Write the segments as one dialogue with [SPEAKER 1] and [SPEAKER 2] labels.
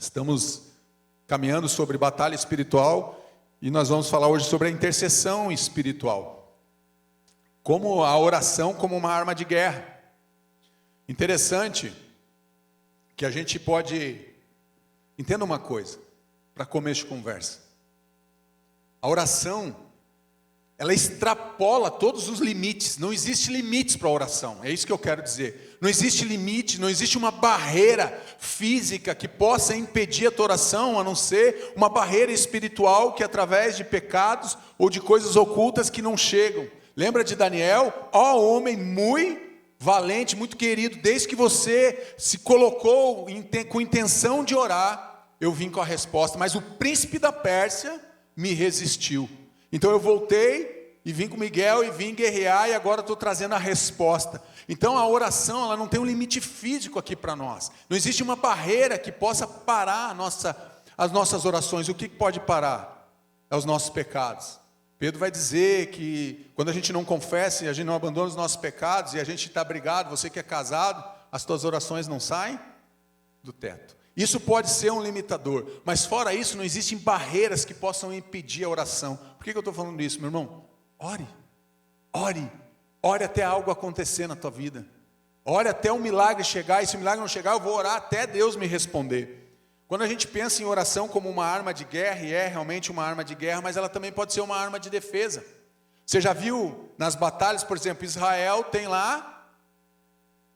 [SPEAKER 1] Estamos caminhando sobre batalha espiritual e nós vamos falar hoje sobre a intercessão espiritual. Como a oração como uma arma de guerra. Interessante que a gente pode... Entenda uma coisa, para começo de conversa. A oração, ela extrapola todos os limites. Não existe limites para a oração, é isso que eu quero dizer. Não existe limite, não existe uma barreira física que possa impedir a tua oração, a não ser uma barreira espiritual que através de pecados ou de coisas ocultas que não chegam. Lembra de Daniel? Ó homem muito valente, muito querido, desde que você se colocou com intenção de orar, eu vim com a resposta, mas o príncipe da Pérsia me resistiu. Então eu voltei e vim com Miguel e vim guerrear e agora estou trazendo a resposta. Então a oração, ela não tem um limite físico aqui para nós. Não existe uma barreira que possa parar as nossas orações. O que pode parar? É os nossos pecados. Pedro vai dizer que quando a gente não confessa e a gente não abandona os nossos pecados e a gente está brigado, você que é casado, as tuas orações não saem do teto. Isso pode ser um limitador, mas fora isso não existem barreiras que possam impedir a oração. Por que eu estou falando isso, meu irmão? Ore até algo acontecer na tua vida. Ore até um milagre chegar, e se o milagre não chegar, eu vou orar até Deus me responder. Quando a gente pensa em oração como uma arma de guerra, e é realmente uma arma de guerra, mas ela também pode ser uma arma de defesa. Você já viu nas batalhas, por exemplo, Israel tem lá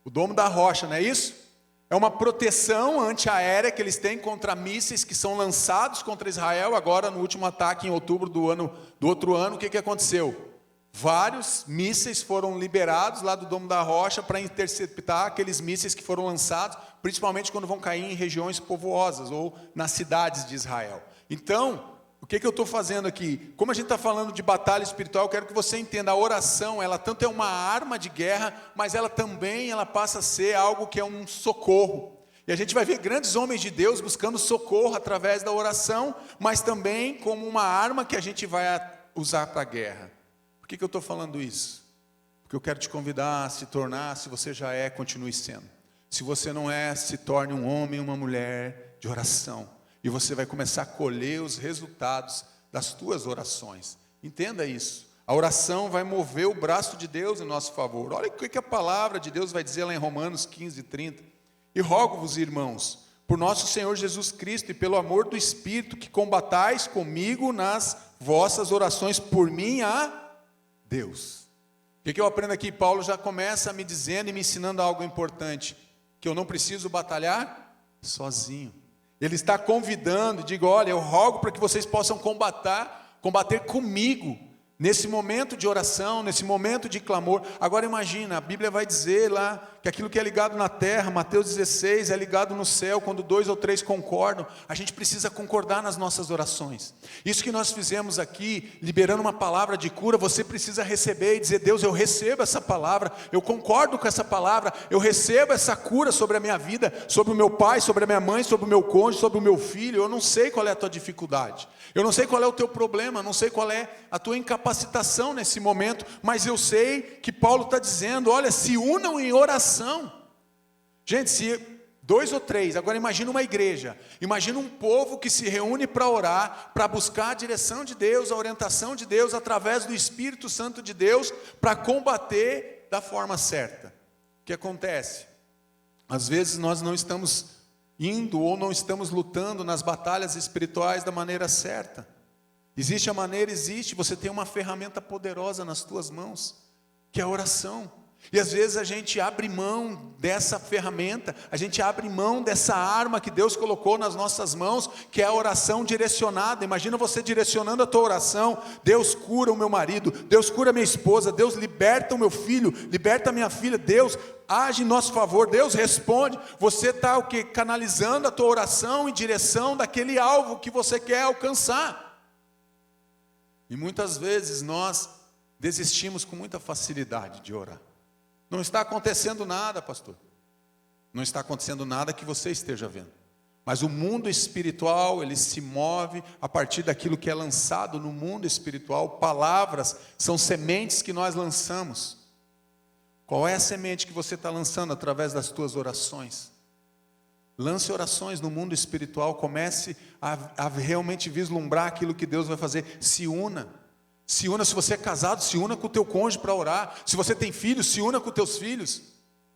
[SPEAKER 1] o Domo da Rocha, não é isso? É uma proteção antiaérea que eles têm contra mísseis que são lançados contra Israel. Agora, no último ataque em outubro do outro ano, o que aconteceu? Vários mísseis foram liberados lá do Domo da Rocha para interceptar aqueles mísseis que foram lançados, principalmente quando vão cair em regiões povoosas ou nas cidades de Israel. Então, o que eu estou fazendo aqui? Como a gente está falando de batalha espiritual, eu quero que você entenda, a oração, ela tanto é uma arma de guerra, mas ela também passa a ser algo que é um socorro. E a gente vai ver grandes homens de Deus buscando socorro através da oração, mas também como uma arma que a gente vai usar para a guerra. Por que eu estou falando isso? Porque eu quero te convidar a se tornar, se você já é, continue sendo. Se você não é, se torne um homem, uma mulher de oração. E você vai começar a colher os resultados das tuas orações. Entenda isso. A oração vai mover o braço de Deus em nosso favor. Olha o que a palavra de Deus vai dizer lá em Romanos 15:30. E rogo-vos, irmãos, por nosso Senhor Jesus Cristo e pelo amor do Espírito, que combatais comigo nas vossas orações por mim a Deus. O que eu aprendo aqui? Paulo já começa me dizendo e me ensinando algo importante, que eu não preciso batalhar sozinho. Ele está convidando, digo, olha, eu rogo para que vocês possam combater comigo, nesse momento de oração, nesse momento de clamor. Agora imagina, a Bíblia vai dizer lá, que aquilo que é ligado na terra, Mateus 16, é ligado no céu, quando 2 ou 3 concordam, a gente precisa concordar nas nossas orações. Isso que nós fizemos aqui, liberando uma palavra de cura, você precisa receber e dizer, Deus, eu recebo essa palavra, eu concordo com essa palavra, eu recebo essa cura sobre a minha vida, sobre o meu pai, sobre a minha mãe, sobre o meu cônjuge, sobre o meu filho. Eu não sei qual é a tua dificuldade, eu não sei qual é o teu problema, não sei qual é a tua incapacitação nesse momento, mas eu sei que Paulo está dizendo, olha, se unam em oração. Gente, se 2 ou 3, agora imagina uma igreja, imagina um povo que se reúne para orar, para buscar a direção de Deus, a orientação de Deus, através do Espírito Santo de Deus, para combater da forma certa. O que acontece? Às vezes nós não estamos indo ou não estamos lutando nas batalhas espirituais da maneira certa. Existe a maneira, você tem uma ferramenta poderosa nas tuas mãos, que é a oração. E às vezes a gente abre mão dessa ferramenta, a gente abre mão dessa arma que Deus colocou nas nossas mãos, que é a oração direcionada. Imagina você direcionando a tua oração, Deus cura o meu marido, Deus cura a minha esposa, Deus liberta o meu filho, liberta a minha filha, Deus age em nosso favor, Deus responde. Você está canalizando a tua oração em direção daquele alvo que você quer alcançar. E muitas vezes nós desistimos com muita facilidade de orar. Não está acontecendo nada, pastor. Não está acontecendo nada que você esteja vendo. Mas o mundo espiritual, ele se move a partir daquilo que é lançado no mundo espiritual. Palavras são sementes que nós lançamos. Qual é a semente que você está lançando através das tuas orações? Lance orações no mundo espiritual, comece a realmente vislumbrar aquilo que Deus vai fazer. Se una, se você é casado, se una com o teu cônjuge para orar. Se você tem filhos, se una com teus filhos.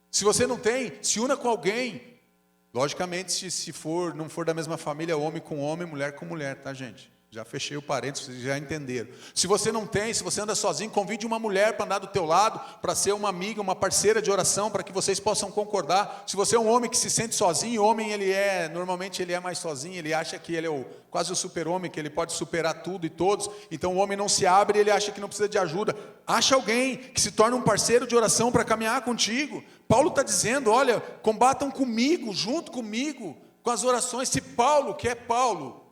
[SPEAKER 1] Se você não tem, se una com alguém. Logicamente, se não for da mesma família, homem com homem, mulher com mulher, tá, gente? Já fechei o parênteses, vocês já entenderam. Se você não tem, se você anda sozinho, convide uma mulher para andar do teu lado, para ser uma amiga, uma parceira de oração, para que vocês possam concordar. Se você é um homem que se sente sozinho, homem normalmente ele é mais sozinho, ele acha que ele é quase o super-homem, que ele pode superar tudo e todos. Então o homem não se abre, ele acha que não precisa de ajuda. Acha alguém que se torne um parceiro de oração para caminhar contigo. Paulo está dizendo, olha, combatam comigo, junto comigo, com as orações. Se Paulo, que é Paulo,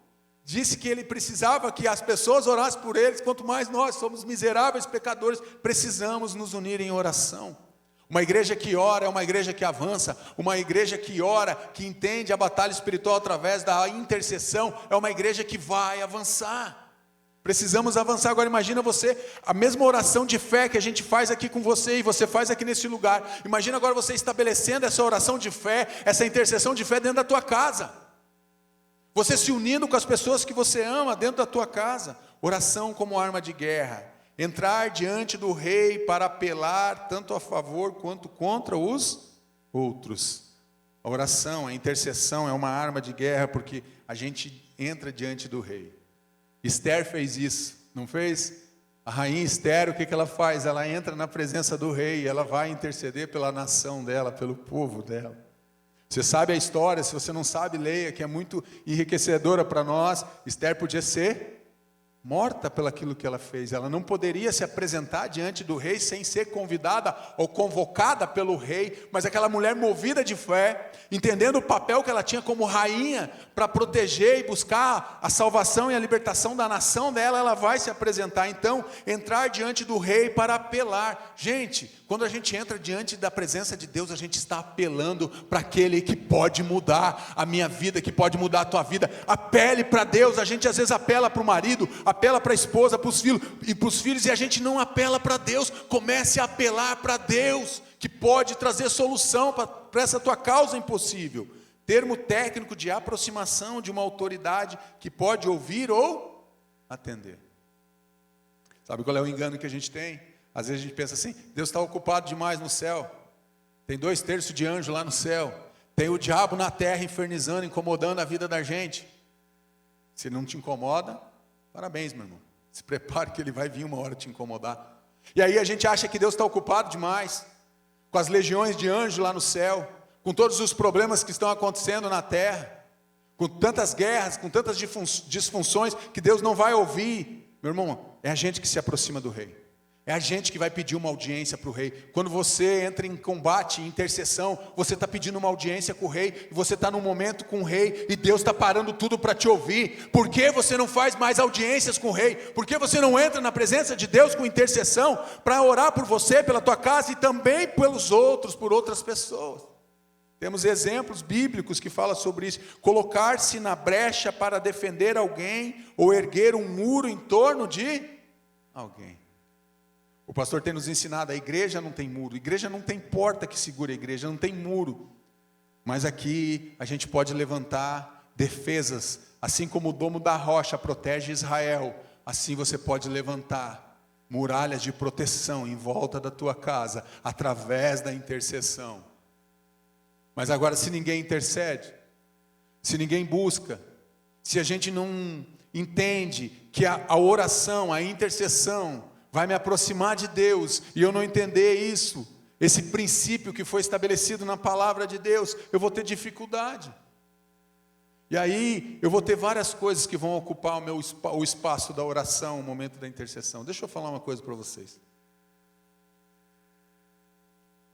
[SPEAKER 1] disse que ele precisava que as pessoas orassem por eles, quanto mais nós somos miseráveis pecadores, precisamos nos unir em oração. Uma igreja que ora é uma igreja que avança, uma igreja que ora, que entende a batalha espiritual através da intercessão, é uma igreja que vai avançar. Precisamos avançar. Agora imagina você, a mesma oração de fé que a gente faz aqui com você, e você faz aqui nesse lugar, imagina agora você estabelecendo essa oração de fé, essa intercessão de fé dentro da tua casa. Você se unindo com as pessoas que você ama dentro da tua casa. Oração como arma de guerra. Entrar diante do rei para apelar tanto a favor quanto contra os outros. A oração, a intercessão é uma arma de guerra porque a gente entra diante do rei. Esther fez isso, não fez? A rainha Esther, o que ela faz? Ela entra na presença do rei, ela vai interceder pela nação dela, pelo povo dela. Você sabe a história, se você não sabe, leia, que é muito enriquecedora para nós. Esther podia ser morta pelo aquilo que ela fez. Ela não poderia se apresentar diante do rei sem ser convidada ou convocada pelo rei, mas aquela mulher movida de fé, entendendo o papel que ela tinha como rainha para proteger e buscar a salvação e a libertação da nação dela, ela vai se apresentar. Então, entrar diante do rei para apelar. Gente, quando a gente entra diante da presença de Deus, a gente está apelando para aquele que pode mudar a minha vida, que pode mudar a tua vida. Apele para Deus. A gente às vezes apela para o marido, apela para a esposa, para os filhos, e a gente não apela para Deus. Comece a apelar para Deus, que pode trazer solução para essa tua causa impossível. Termo técnico de aproximação de uma autoridade que pode ouvir ou atender. Sabe qual é o engano que a gente tem? Às vezes a gente pensa assim, Deus está ocupado demais no céu. Tem 2/3 de anjo lá no céu. Tem o diabo na terra infernizando, incomodando a vida da gente. Se ele não te incomoda, parabéns, meu irmão. Se prepare que ele vai vir uma hora te incomodar. E aí a gente acha que Deus está ocupado demais, com as legiões de anjos lá no céu, com todos os problemas que estão acontecendo na terra, com tantas guerras, com tantas disfunções, que Deus não vai ouvir. Meu irmão, é a gente que se aproxima do rei. É a gente que vai pedir uma audiência para o rei. Quando você entra em combate, em intercessão, você está pedindo uma audiência com o rei, e você está num momento com o rei, e Deus está parando tudo para te ouvir. Por que você não faz mais audiências com o rei? Por que você não entra na presença de Deus com intercessão, para orar por você, pela tua casa, e também pelos outros, por outras pessoas? Temos exemplos bíblicos que falam sobre isso. Colocar-se na brecha para defender alguém, ou erguer um muro em torno de alguém. O pastor tem nos ensinado, a igreja não tem muro, a igreja não tem porta que segure a igreja, não tem muro. Mas aqui a gente pode levantar defesas, assim como o domo da rocha protege Israel, assim você pode levantar muralhas de proteção em volta da tua casa, através da intercessão. Mas agora, se ninguém intercede, se ninguém busca, se a gente não entende que a oração, a intercessão, vai me aproximar de Deus, e eu não entender isso, esse princípio que foi estabelecido na palavra de Deus, eu vou ter dificuldade. E aí, eu vou ter várias coisas que vão ocupar o espaço da oração, o momento da intercessão. Deixa eu falar uma coisa para vocês.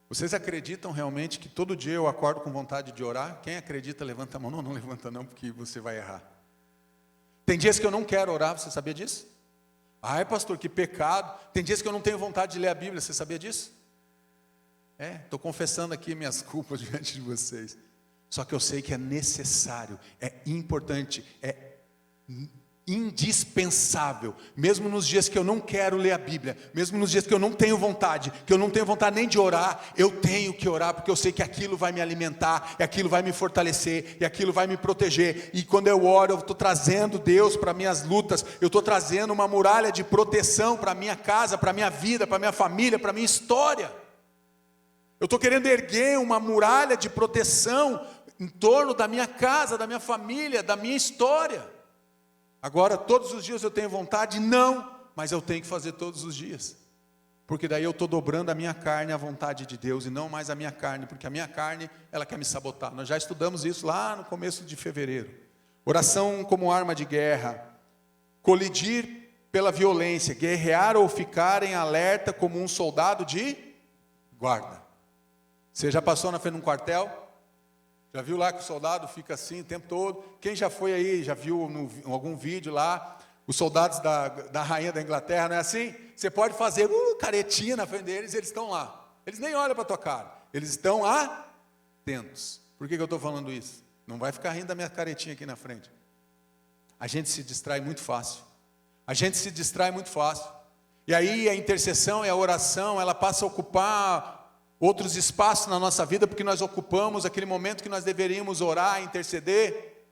[SPEAKER 1] Vocês acreditam realmente que todo dia eu acordo com vontade de orar? Quem acredita, levanta a mão. Não, não levanta não, porque você vai errar. Tem dias que eu não quero orar, você sabia disso? Ai, pastor, que pecado. Tem dias que eu não tenho vontade de ler a Bíblia, você sabia disso? Estou confessando aqui minhas culpas diante de vocês. Só que eu sei que é necessário, é importante, indispensável, mesmo nos dias que eu não quero ler a Bíblia, mesmo nos dias que eu não tenho vontade, nem de orar, eu tenho que orar, porque eu sei que aquilo vai me alimentar, e aquilo vai me fortalecer, e aquilo vai me proteger, e quando eu oro, eu estou trazendo Deus para minhas lutas, eu estou trazendo uma muralha de proteção para a minha casa, para a minha vida, para a minha família, para a minha história. Eu estou querendo erguer uma muralha de proteção em torno da minha casa, da minha família, da minha história. Agora, todos os dias eu tenho vontade? Não, mas eu tenho que fazer todos os dias. Porque daí eu estou dobrando a minha carne à vontade de Deus e não mais a minha carne, porque a minha carne, ela quer me sabotar. Nós já estudamos isso lá no começo de fevereiro. Oração como arma de guerra. Colidir pela violência, guerrear ou ficar em alerta como um soldado de guarda. Você já passou na frente de um quartel? Já viu lá que o soldado fica assim o tempo todo? Quem já foi aí, já viu em algum vídeo lá, os soldados da rainha da Inglaterra, não é assim? Você pode fazer caretinha na frente deles, eles estão lá. Eles nem olham para a tua cara, eles estão atentos. Por que eu estou falando isso? Não vai ficar rindo da minha caretinha aqui na frente. A gente se distrai muito fácil. E aí a intercessão e a oração, ela passa a ocupar outros espaços na nossa vida, porque nós ocupamos aquele momento que nós deveríamos orar, interceder.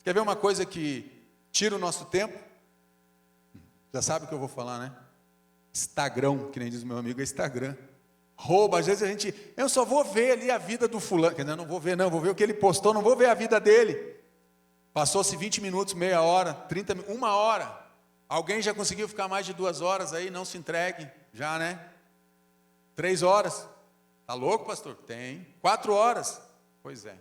[SPEAKER 1] Quer ver uma coisa que tira o nosso tempo? Já sabe o que eu vou falar, né? Instagram, que nem diz meu amigo, é Instagram. Rouba, às vezes eu só vou ver ali a vida do fulano, não vou ver o que ele postou, não vou ver a vida dele. Passou-se 20 minutos, meia hora, 30 minutos, 1 hora. Alguém já conseguiu ficar mais de 2 horas aí, não se entregue, já, né? 3 horas. Está louco, pastor? Tem. 4 horas? Pois é.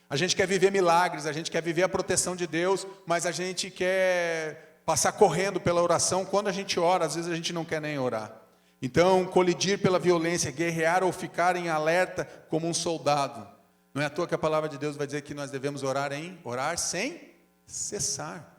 [SPEAKER 1] A gente quer viver milagres, a gente quer viver a proteção de Deus, mas a gente quer passar correndo pela oração. Quando a gente ora, às vezes a gente não quer nem orar. Então, colidir pela violência, guerrear ou ficar em alerta como um soldado. Não é à toa que a palavra de Deus vai dizer que nós devemos orar sem cessar.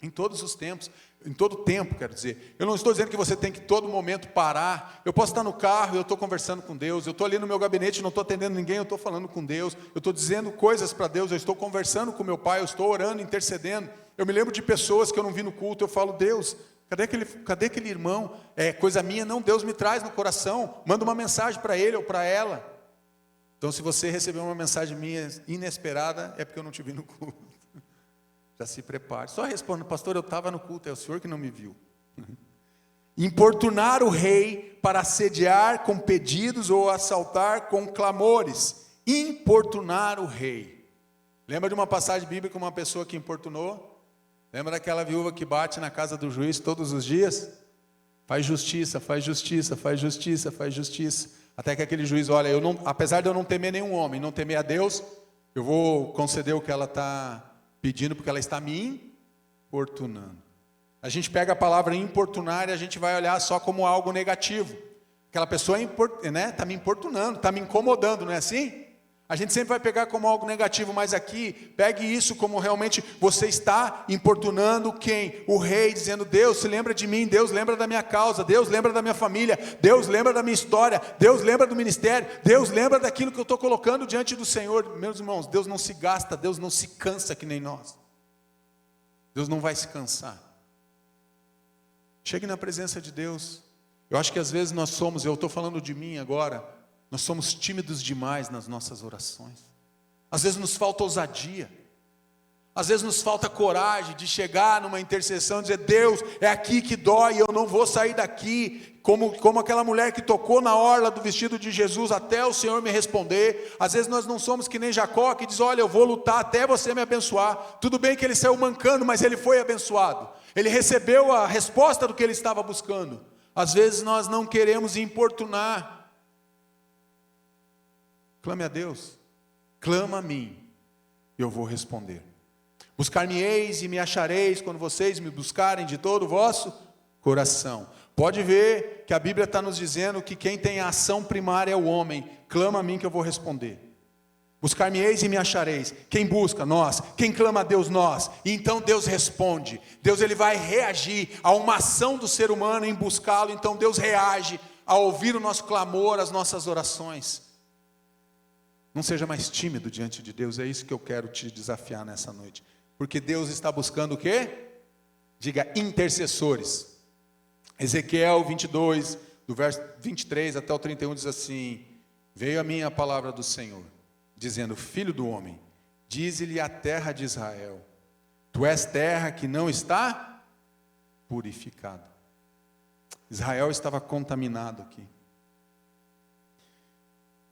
[SPEAKER 1] Em todos os tempos, em todo tempo, quero dizer. Eu não estou dizendo que você tem que todo momento parar. Eu posso estar no carro e eu estou conversando com Deus. Eu estou ali no meu gabinete, não estou atendendo ninguém, eu estou falando com Deus. Eu estou dizendo coisas para Deus, eu estou conversando com meu Pai, eu estou orando, intercedendo. Eu me lembro de pessoas que eu não vi no culto, eu falo, Deus, cadê aquele irmão? É coisa minha? Não, Deus me traz no coração. Manda uma mensagem para ele ou para ela. Então, se você recebeu uma mensagem minha inesperada, é porque eu não te vi no culto. Já se prepare. Só responda, pastor, eu estava no culto, é o senhor que não me viu. Importunar o rei para assediar com pedidos ou assaltar com clamores. Importunar o rei. Lembra de uma passagem bíblica, uma pessoa que importunou? Lembra daquela viúva que bate na casa do juiz todos os dias? Faz justiça, faz justiça, faz justiça, faz justiça. Até que aquele juiz, olha, apesar de eu não temer nenhum homem, não temer a Deus, eu vou conceder o que ela está pedindo, porque ela está me importunando. A gente pega a palavra importunar e a gente vai olhar só como algo negativo. Aquela pessoa está me importunando, está me incomodando, não é assim? A gente sempre vai pegar como algo negativo, mas aqui, pegue isso como realmente você está importunando quem? O rei, dizendo, Deus se lembra de mim, Deus lembra da minha causa, Deus lembra da minha família, Deus lembra da minha história, Deus lembra do ministério, Deus lembra daquilo que eu estou colocando diante do Senhor. Meus irmãos, Deus não se gasta, Deus não se cansa que nem nós. Deus não vai se cansar. Chegue na presença de Deus. Eu acho que às vezes eu estou falando de mim agora, nós somos tímidos demais nas nossas orações. Às vezes nos falta ousadia. Às vezes nos falta coragem de chegar numa intercessão e dizer, Deus, é aqui que dói, eu não vou sair daqui. Como aquela mulher que tocou na orla do vestido de Jesus até o Senhor me responder. Às vezes nós não somos que nem Jacó, que diz, olha, eu vou lutar até você me abençoar. Tudo bem que ele saiu mancando, mas ele foi abençoado. Ele recebeu a resposta do que ele estava buscando. Às vezes nós não queremos importunar. Clame a Deus, clama a mim, e eu vou responder. Buscar-me-eis e me achareis, quando vocês me buscarem de todo o vosso coração. Pode ver que a Bíblia está nos dizendo que quem tem a ação primária é o homem. Clama a mim que eu vou responder. Buscar-me-eis e me achareis. Quem busca? Nós. Quem clama a Deus? Nós. E então Deus responde. Deus ele vai reagir a uma ação do ser humano em buscá-lo. Então Deus reage a ouvir o nosso clamor, as nossas orações. Não seja mais tímido diante de Deus, é isso que eu quero te desafiar nessa noite. Porque Deus está buscando o quê? Diga, intercessores. Ezequiel 22, do verso 23 até o 31 diz assim: veio a mim a palavra do Senhor, dizendo: filho do homem, dize-lhe a terra de Israel: tu és terra que não está purificada. Israel estava contaminado aqui.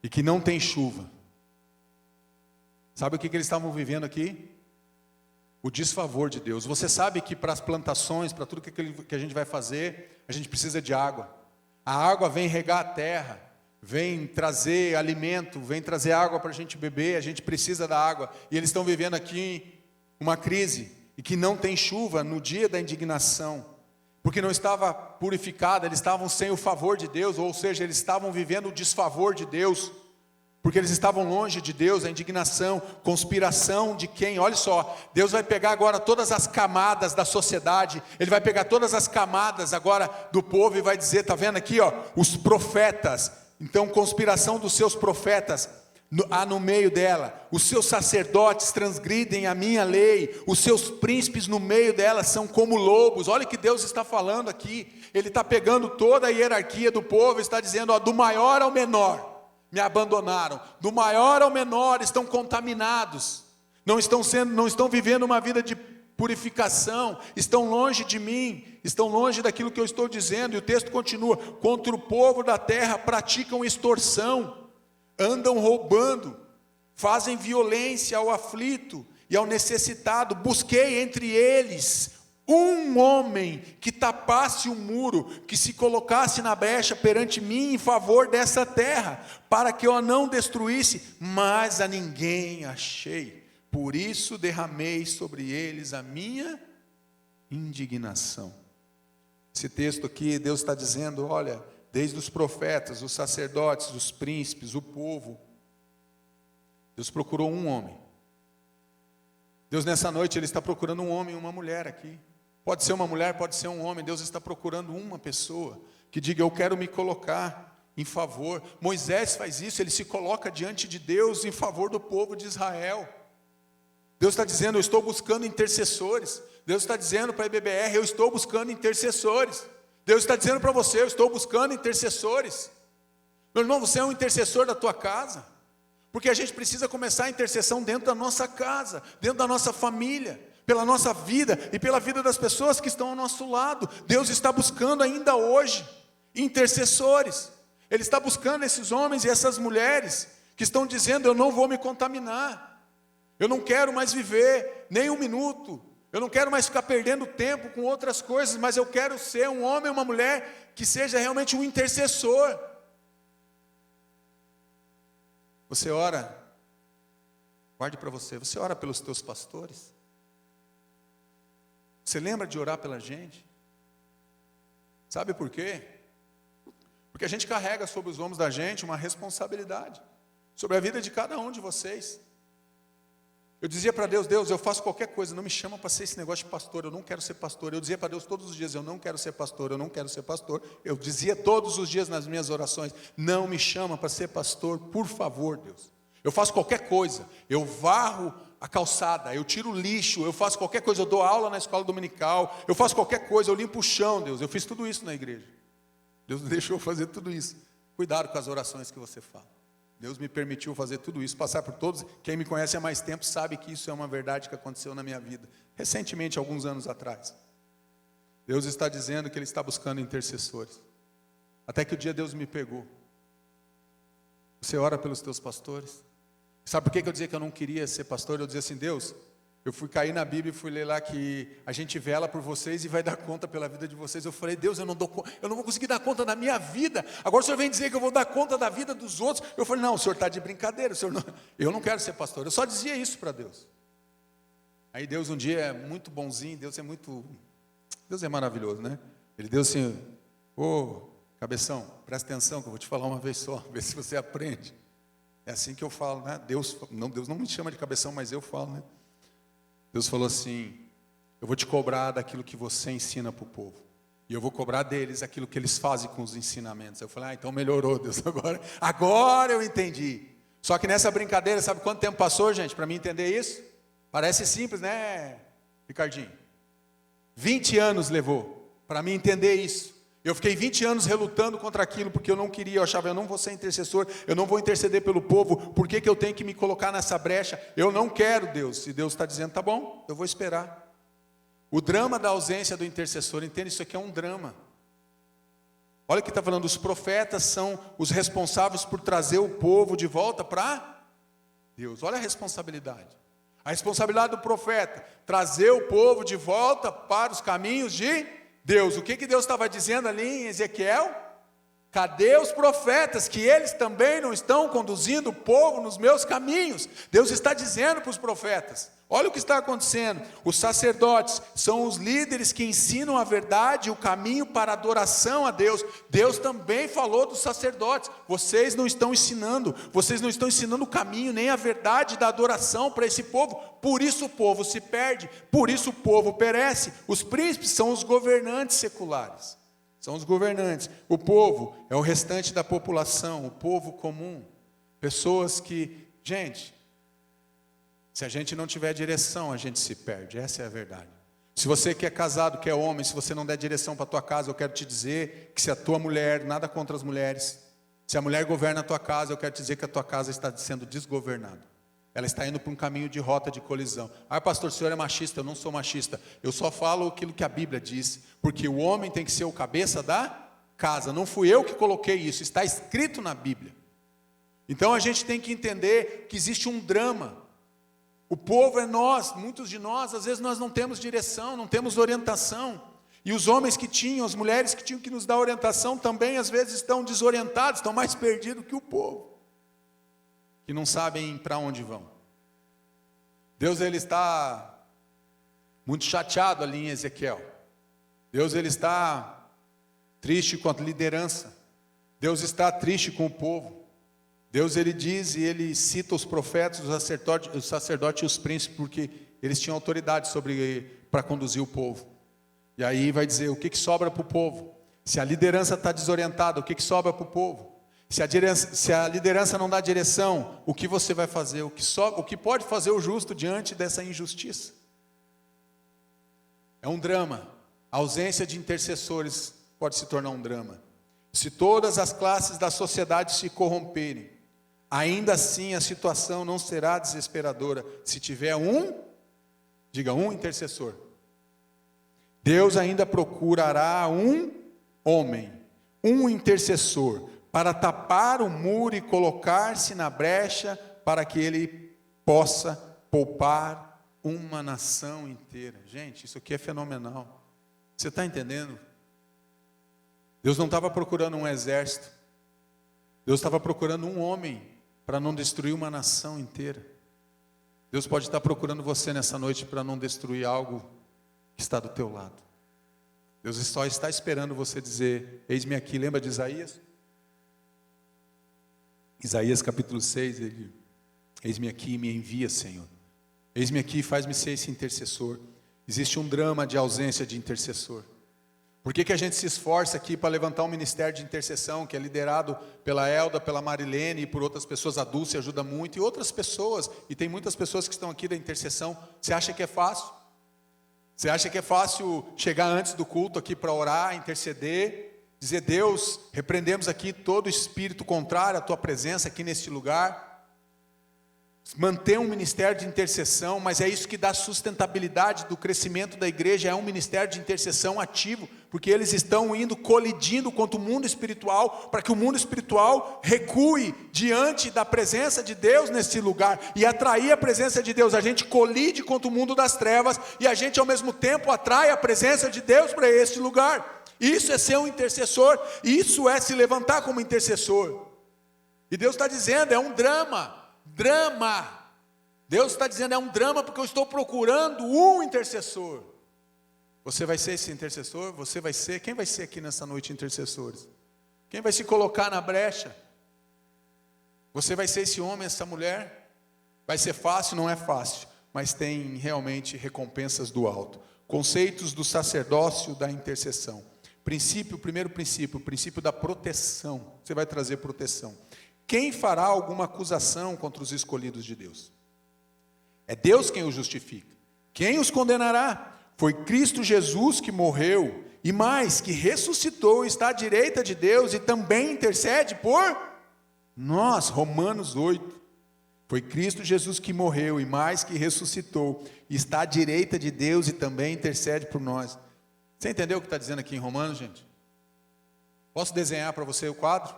[SPEAKER 1] E que não tem chuva. Sabe o que eles estavam vivendo aqui? O desfavor de Deus. Você sabe que para as plantações, para tudo que a gente vai fazer, a gente precisa de água. A água vem regar a terra, vem trazer alimento, vem trazer água para a gente beber, a gente precisa da água. E eles estão vivendo aqui uma crise, e que não tem chuva no dia da indignação, porque não estava purificada, eles estavam sem o favor de Deus, ou seja, eles estavam vivendo o desfavor de Deus, porque eles estavam longe de Deus. A indignação, conspiração de quem? Olha só, Deus vai pegar agora todas as camadas da sociedade, Ele vai pegar todas as camadas agora do povo e vai dizer, está vendo aqui, ó, os profetas. Então, conspiração dos seus profetas, há no meio dela, os seus sacerdotes transgridem a minha lei, os seus príncipes no meio dela são como lobos. Olha o que Deus está falando aqui, Ele está pegando toda a hierarquia do povo, está dizendo, ó, do maior ao menor, me abandonaram, do maior ao menor estão contaminados, não estão vivendo uma vida de purificação, estão longe de mim, estão longe daquilo que eu estou dizendo. E o texto continua: contra o povo da terra praticam extorsão, andam roubando, fazem violência ao aflito e ao necessitado. Busquei entre eles um homem que tapasse o muro, que se colocasse na brecha perante mim em favor dessa terra, para que eu a não destruísse, mas a ninguém achei. Por isso derramei sobre eles a minha indignação. Esse texto aqui, Deus está dizendo, olha, desde os profetas, os sacerdotes, os príncipes, o povo, Deus procurou um homem. Deus nessa noite, Ele está procurando um homem e uma mulher aqui. Pode ser uma mulher, pode ser um homem. Deus está procurando uma pessoa que diga, eu quero me colocar em favor. Moisés faz isso, ele se coloca diante de Deus em favor do povo de Israel. Deus está dizendo, eu estou buscando intercessores. Deus está dizendo para a IBBR, eu estou buscando intercessores. Deus está dizendo para você, eu estou buscando intercessores. Meu irmão, você é um intercessor da tua casa, porque a gente precisa começar a intercessão dentro da nossa casa, dentro da nossa família, pela nossa vida e pela vida das pessoas que estão ao nosso lado. Deus está buscando ainda hoje intercessores. Ele está buscando esses homens e essas mulheres que estão dizendo, eu não vou me contaminar, eu não quero mais viver nem um minuto, eu não quero mais ficar perdendo tempo com outras coisas, mas eu quero ser um homem ou uma mulher que seja realmente um intercessor. Você ora, guarde para você, você ora pelos teus pastores? Você lembra de orar pela gente? Sabe por quê? Porque a gente carrega sobre os ombros da gente uma responsabilidade sobre a vida de cada um de vocês. Eu dizia para Deus, Deus, eu faço qualquer coisa, não me chama para ser esse negócio de pastor, eu não quero ser pastor. Eu dizia para Deus todos os dias, eu não quero ser pastor, eu não quero ser pastor. Eu dizia todos os dias nas minhas orações, não me chama para ser pastor, por favor, Deus. Eu faço qualquer coisa, eu varro a calçada, eu tiro o lixo, eu faço qualquer coisa, eu dou aula na escola dominical, eu faço qualquer coisa, eu limpo o chão, Deus. Eu fiz tudo isso na igreja. Deus me deixou fazer tudo isso. Cuidado com as orações que você fala. Deus me permitiu fazer tudo isso, passar por todos. Quem me conhece há mais tempo sabe que isso é uma verdade que aconteceu na minha vida, recentemente, alguns anos atrás. Deus está dizendo que Ele está buscando intercessores. Até que o dia Deus me pegou. Você ora pelos teus pastores? Sabe por que eu dizia que eu não queria ser pastor? Eu dizia assim, Deus, eu fui cair na Bíblia e fui ler lá que a gente vela por vocês e vai dar conta pela vida de vocês. Eu falei, Deus, eu não vou conseguir dar conta da minha vida. Agora o Senhor vem dizer que eu vou dar conta da vida dos outros. Eu falei, não, o Senhor está de brincadeira. Eu não quero ser pastor. Eu só dizia isso para Deus. Aí Deus um dia é muito bonzinho, Deus é maravilhoso, né? Ele deu assim, cabeção, presta atenção que eu vou te falar uma vez só, ver se você aprende. É assim que eu falo, né? Deus não me chama de cabeção, mas eu falo, né? Deus falou assim, eu vou te cobrar daquilo que você ensina para o povo. E eu vou cobrar deles aquilo que eles fazem com os ensinamentos. Eu falei, então melhorou, Deus, agora eu entendi. Só que nessa brincadeira, sabe quanto tempo passou, gente, para mim entender isso? Parece simples, né, Ricardinho? 20 anos levou para mim entender isso. Eu fiquei 20 anos relutando contra aquilo, porque eu não queria, eu achava, eu não vou ser intercessor, eu não vou interceder pelo povo, por que eu tenho que me colocar nessa brecha? Eu não quero, Deus. Se Deus está dizendo, tá bom, eu vou esperar. O drama da ausência do intercessor, entende? Isso aqui é um drama. Olha o que está falando, os profetas são os responsáveis por trazer o povo de volta para Deus. Olha a responsabilidade. A responsabilidade do profeta, trazer o povo de volta para os caminhos de Deus. O que Deus estava dizendo ali em Ezequiel? Cadê os profetas, que eles também não estão conduzindo o povo nos meus caminhos? Deus está dizendo para os profetas, olha o que está acontecendo. Os sacerdotes são os líderes que ensinam a verdade e o caminho para a adoração a Deus. Deus também falou dos sacerdotes, vocês não estão ensinando o caminho, nem a verdade da adoração para esse povo. Por isso o povo se perde, por isso o povo perece. Os príncipes são os governantes seculares. São os governantes. O povo é o restante da população, o povo comum. Pessoas que, gente, se a gente não tiver direção, a gente se perde. Essa é a verdade. Se você que é casado, que é homem, se você não der direção para a tua casa, eu quero te dizer que se a tua mulher, nada contra as mulheres, se a mulher governa a tua casa, eu quero te dizer que a tua casa está sendo desgovernada. Ela está indo para um caminho de rota de colisão. Ah, pastor, o senhor é machista? Eu não sou machista. Eu só falo aquilo que a Bíblia diz. Porque o homem tem que ser o cabeça da casa. Não fui eu que coloquei isso. Está escrito na Bíblia. Então a gente tem que entender que existe um drama. O povo é nós. Muitos de nós, às vezes nós não temos direção, não temos orientação. E os homens que tinham, as mulheres que tinham que nos dar orientação também, às vezes estão desorientados, estão mais perdidos que o povo. Que não sabem para onde vão. Deus, ele está muito chateado ali em Ezequiel. Deus, ele está triste com a liderança. Deus está triste com o povo. Deus, ele diz e ele cita os profetas, os sacerdotes e os príncipes, porque eles tinham autoridade para conduzir o povo. E aí vai dizer, o que sobra para o povo? Se a liderança está desorientada, o que sobra para o povo? Se a liderança não dá direção, o que você vai fazer? O que pode fazer o justo diante dessa injustiça? É um drama. A ausência de intercessores pode se tornar um drama. Se todas as classes da sociedade se corromperem, ainda assim a situação não será desesperadora se tiver um intercessor. Deus ainda procurará um homem, um intercessor, para tapar o muro e colocar-se na brecha para que ele possa poupar uma nação inteira. Gente, isso aqui é fenomenal. Você está entendendo? Deus não estava procurando um exército. Deus estava procurando um homem para não destruir uma nação inteira. Deus pode estar procurando você nessa noite para não destruir algo que está do teu lado. Deus só está esperando você dizer, eis-me aqui. Lembra de Isaías? Isaías capítulo 6, ele, eis-me aqui, me envia, Senhor. Eis-me aqui, faz-me ser esse intercessor. Existe um drama de ausência de intercessor. Por que a gente se esforça aqui para levantar um ministério de intercessão, que é liderado pela Elda, pela Marilene e por outras pessoas, a Dulce ajuda muito, e outras pessoas, e tem muitas pessoas que estão aqui da intercessão. Você acha que é fácil? Você acha que é fácil chegar antes do culto aqui para orar, interceder? Dizer, Deus, repreendemos aqui todo espírito contrário à tua presença aqui neste lugar. Manter um ministério de intercessão, mas é isso que dá sustentabilidade do crescimento da igreja, é um ministério de intercessão ativo, porque eles estão indo colidindo contra o mundo espiritual, para que o mundo espiritual recue diante da presença de Deus nesse lugar, e atrair a presença de Deus. A gente colide contra o mundo das trevas, e a gente ao mesmo tempo atrai a presença de Deus para este lugar. Isso é ser um intercessor, isso é se levantar como intercessor. E Deus está dizendo, é um drama. Deus está dizendo, é um drama porque eu estou procurando um intercessor. Você vai ser esse intercessor? Você vai ser? Quem vai ser aqui nessa noite intercessores? Quem vai se colocar na brecha? Você vai ser esse homem, essa mulher? Vai ser fácil? Não é fácil, mas tem realmente recompensas do alto. Conceitos do sacerdócio da intercessão. Primeiro princípio, o princípio da proteção. Você vai trazer proteção. Quem fará alguma acusação contra os escolhidos de Deus? É Deus quem os justifica. Quem os condenará? Foi Cristo Jesus que morreu, e mais, que ressuscitou, está à direita de Deus e também intercede por nós. Romanos 8. Foi Cristo Jesus que morreu, e mais, que ressuscitou, está à direita de Deus e também intercede por nós. Você entendeu o que está dizendo aqui em Romanos, gente? Posso desenhar para você o quadro?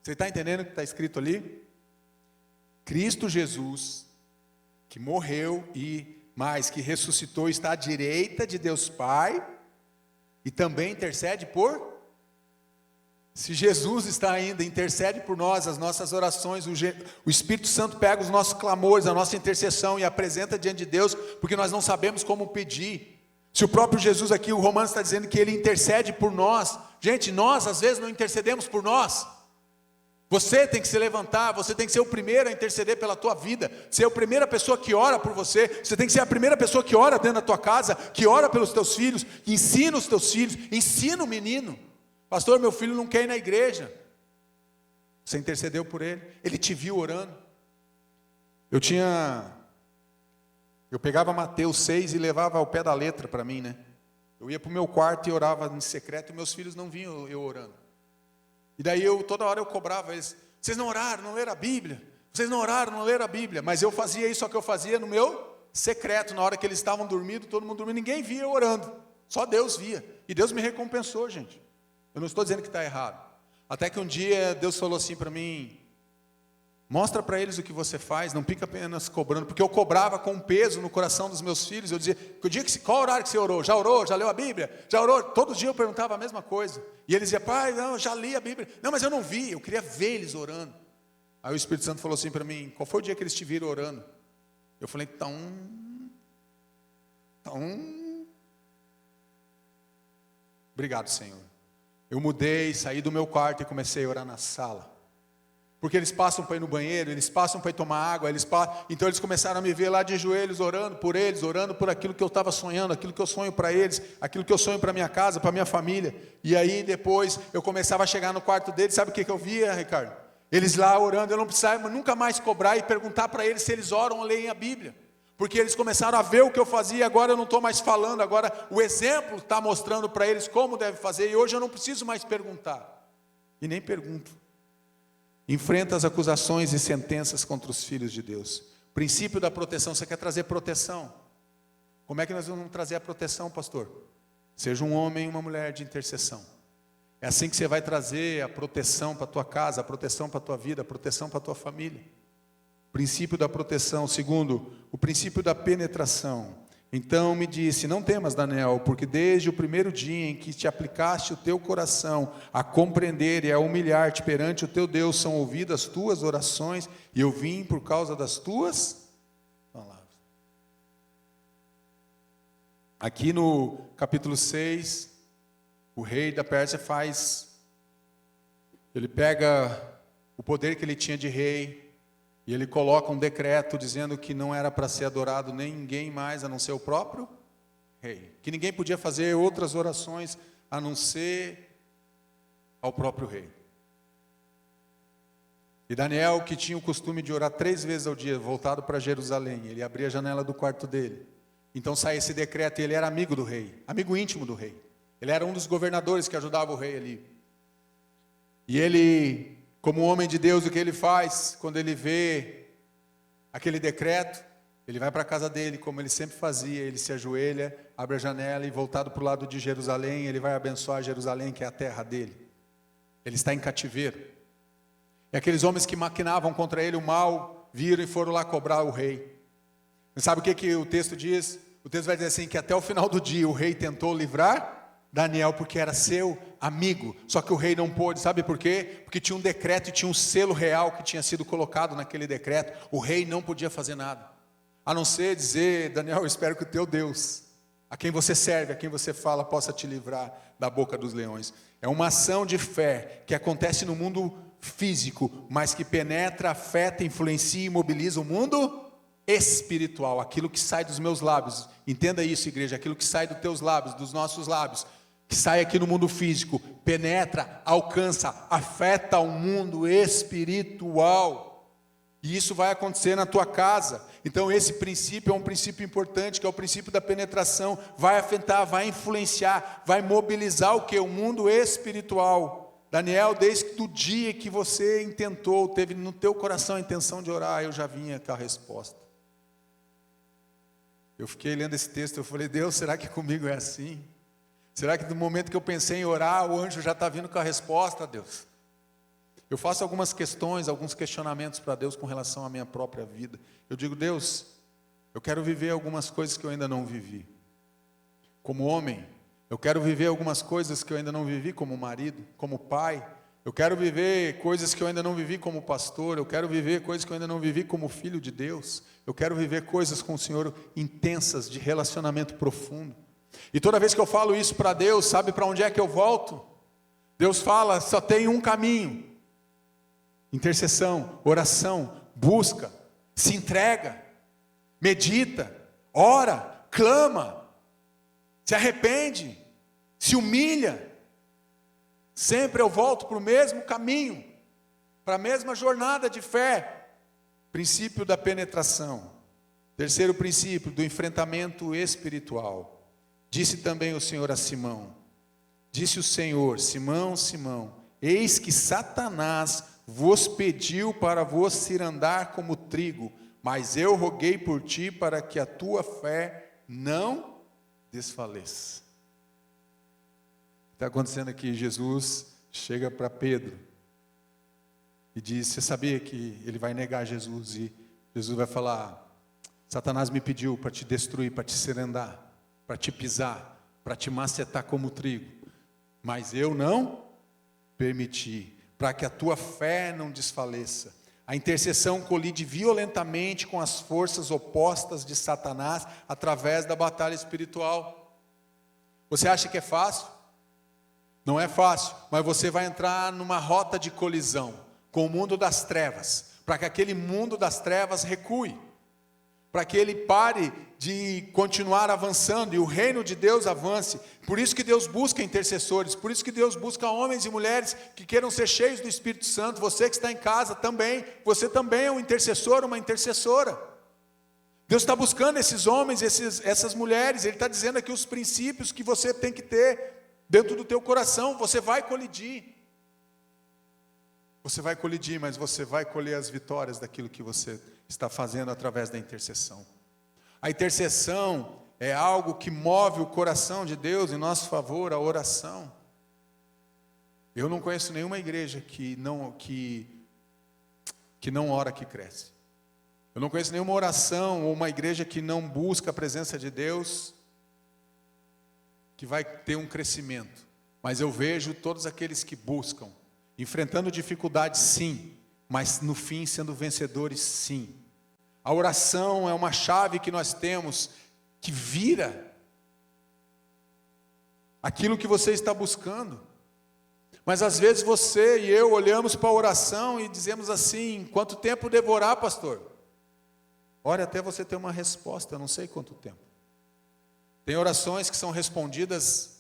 [SPEAKER 1] Você está entendendo o que está escrito ali? Cristo Jesus, que morreu e mais, que ressuscitou, está à direita de Deus Pai e também intercede por... Se Jesus está ainda, intercede por nós, as nossas orações, o Espírito Santo pega os nossos clamores, a nossa intercessão e apresenta diante de Deus, porque nós não sabemos como pedir. Se o próprio Jesus aqui, o Romanos está dizendo que Ele intercede por nós. Gente, nós às vezes não intercedemos por nós. Você tem que se levantar, você tem que ser o primeiro a interceder pela tua vida, ser a primeira pessoa que ora por você, você tem que ser a primeira pessoa que ora dentro da tua casa, que ora pelos teus filhos, que ensina os teus filhos, ensina o menino. Pastor, meu filho não quer ir na igreja. Você intercedeu por ele, ele te viu orando. Eu pegava Mateus 6 e levava ao pé da letra para mim, né? Eu ia para o meu quarto e orava em secreto, e meus filhos não vinham eu orando. E daí toda hora eu cobrava eles: vocês não oraram, não leram a Bíblia? Vocês não oraram, não leram a Bíblia? Mas eu fazia isso, só que eu fazia no meu secreto, na hora que eles estavam dormindo, todo mundo dormindo, ninguém via eu orando, só Deus via. E Deus me recompensou, gente. Eu não estou dizendo que está errado. Até que um dia Deus falou assim para mim: mostra para eles o que você faz, não fica apenas cobrando. Porque eu cobrava com peso no coração dos meus filhos. Eu dizia: qual horário que você orou? Já orou? Já leu a Bíblia? Já orou? Todo dia eu perguntava a mesma coisa. E eles diziam: pai, não, eu já li a Bíblia. Não, mas eu não vi, eu queria ver eles orando. Aí o Espírito Santo falou assim para mim: qual foi o dia que eles te viram orando? Eu falei: obrigado, Senhor. Eu mudei, saí do meu quarto e comecei a orar na sala. Porque eles passam para ir no banheiro, eles passam para ir tomar água, então eles começaram a me ver lá de joelhos, orando por eles, orando por aquilo que eu estava sonhando, aquilo que eu sonho para eles, aquilo que eu sonho para minha casa, para minha família. E aí depois eu começava a chegar no quarto deles, sabe o que eu via, Ricardo? Eles lá orando, eu não precisava nunca mais cobrar e perguntar para eles se eles oram ou leem a Bíblia. Porque eles começaram a ver o que eu fazia, agora eu não estou mais falando, agora o exemplo está mostrando para eles como deve fazer, e hoje eu não preciso mais perguntar, e nem pergunto. Enfrenta as acusações e sentenças contra os filhos de Deus. Princípio da proteção, você quer trazer proteção? Como é que nós vamos trazer a proteção, pastor? Seja um homem e uma mulher de intercessão. É assim que você vai trazer a proteção para a tua casa, a proteção para a tua vida, a proteção para a tua família. Princípio da proteção. Segundo, o princípio da penetração. Então me disse: não temas, Daniel, porque desde o primeiro dia em que te aplicaste o teu coração a compreender e a humilhar-te perante o teu Deus, são ouvidas as tuas orações, e eu vim por causa das tuas palavras. Aqui no capítulo 6, o rei da Pérsia ele pega o poder que ele tinha de rei, e ele coloca um decreto dizendo que não era para ser adorado nem ninguém mais a não ser o próprio rei. Que ninguém podia fazer outras orações a não ser ao próprio rei. E Daniel, que tinha o costume de orar 3 vezes ao dia, voltado para Jerusalém, ele abria a janela do quarto dele. Então sai esse decreto, e ele era amigo do rei, amigo íntimo do rei. Ele era um dos governadores que ajudava o rei ali. E ele, como homem de Deus, o que ele faz? Quando ele vê aquele decreto, ele vai para a casa dele, como ele sempre fazia, ele se ajoelha, abre a janela e, voltado para o lado de Jerusalém, ele vai abençoar Jerusalém, que é a terra dele. Ele está em cativeiro. E aqueles homens que maquinavam contra ele o mal, viram e foram lá cobrar o rei. E sabe o que o texto diz? O texto vai dizer assim, que até o final do dia o rei tentou livrar Daniel, porque era seu amigo, só que o rei não pôde. Sabe por quê? Porque tinha um decreto e tinha um selo real que tinha sido colocado naquele decreto. O rei não podia fazer nada, a não ser dizer: Daniel, eu espero que o teu Deus, a quem você serve, a quem você fala, possa te livrar da boca dos leões. É uma ação de fé que acontece no mundo físico, mas que penetra, afeta, influencia e mobiliza o mundo espiritual. Aquilo que sai dos meus lábios, entenda isso, igreja, aquilo que sai dos teus lábios, dos nossos lábios, que sai aqui no mundo físico, penetra, alcança, afeta o mundo espiritual. E isso vai acontecer na tua casa. Então esse princípio é um princípio importante, que é o princípio da penetração. Vai afetar, vai influenciar, vai mobilizar o quê? O mundo espiritual. Daniel, desde o dia que você intentou, teve no teu coração a intenção de orar, eu já vinha com a resposta. Eu fiquei lendo esse texto, eu falei, Deus, será que comigo é assim? Será que no momento que eu pensei em orar, o anjo já está vindo com a resposta, Deus? Eu faço algumas questões, alguns questionamentos para Deus com relação à minha própria vida. Eu digo, Deus, eu quero viver algumas coisas que eu ainda não vivi. Como homem, eu quero viver algumas coisas que eu ainda não vivi como marido, como pai. Eu quero viver coisas que eu ainda não vivi como pastor. Eu quero viver coisas que eu ainda não vivi como filho de Deus. Eu quero viver coisas com o Senhor intensas, de relacionamento profundo. E toda vez que eu falo isso para Deus, sabe para onde é que eu volto? Deus fala, só tem um caminho. Intercessão, oração, busca, se entrega, medita, ora, clama, se arrepende, se humilha. Sempre eu volto para o mesmo caminho, para a mesma jornada de fé. Princípio da penetração. Terceiro princípio, do enfrentamento espiritual. Disse também o Senhor a Simão, disse o Senhor, Simão, Simão, eis que Satanás vos pediu para vos cirandar como trigo, mas eu roguei por ti para que a tua fé não desfaleça. O que está acontecendo aqui? Jesus chega para Pedro e diz, você sabia que ele vai negar Jesus? E Jesus vai falar, Satanás me pediu para te destruir, para te cirandar, para te pisar, para te macetar como trigo, mas eu não permiti, para que a tua fé não desfaleça. A intercessão colide violentamente com as forças opostas de Satanás através da batalha espiritual. Você acha que é fácil? Não é fácil, mas você vai entrar numa rota de colisão com o mundo das trevas, para que aquele mundo das trevas recue, para que ele pare de continuar avançando e o reino de Deus avance. Por isso que Deus busca intercessores, por isso que Deus busca homens e mulheres que queiram ser cheios do Espírito Santo. Você que está em casa também, você também é um intercessor, uma intercessora. Deus está buscando esses homens, essas mulheres. Ele está dizendo aqui os princípios que você tem que ter dentro do teu coração. Você vai colidir, mas você vai colher as vitórias daquilo que você está fazendo através da intercessão. A intercessão é algo que move o coração de Deus em nosso favor, a oração. Eu não conheço nenhuma igreja que não ora, que cresce. Eu não conheço nenhuma oração ou uma igreja que não busca a presença de Deus, que vai ter um crescimento. Mas eu vejo todos aqueles que buscam, enfrentando dificuldades, sim, mas no fim sendo vencedores, sim. A oração é uma chave que nós temos, que vira aquilo que você está buscando. Mas às vezes você e eu olhamos para a oração e dizemos assim, quanto tempo devorar, pastor? Ore até você ter uma resposta, eu não sei quanto tempo. Tem orações que são respondidas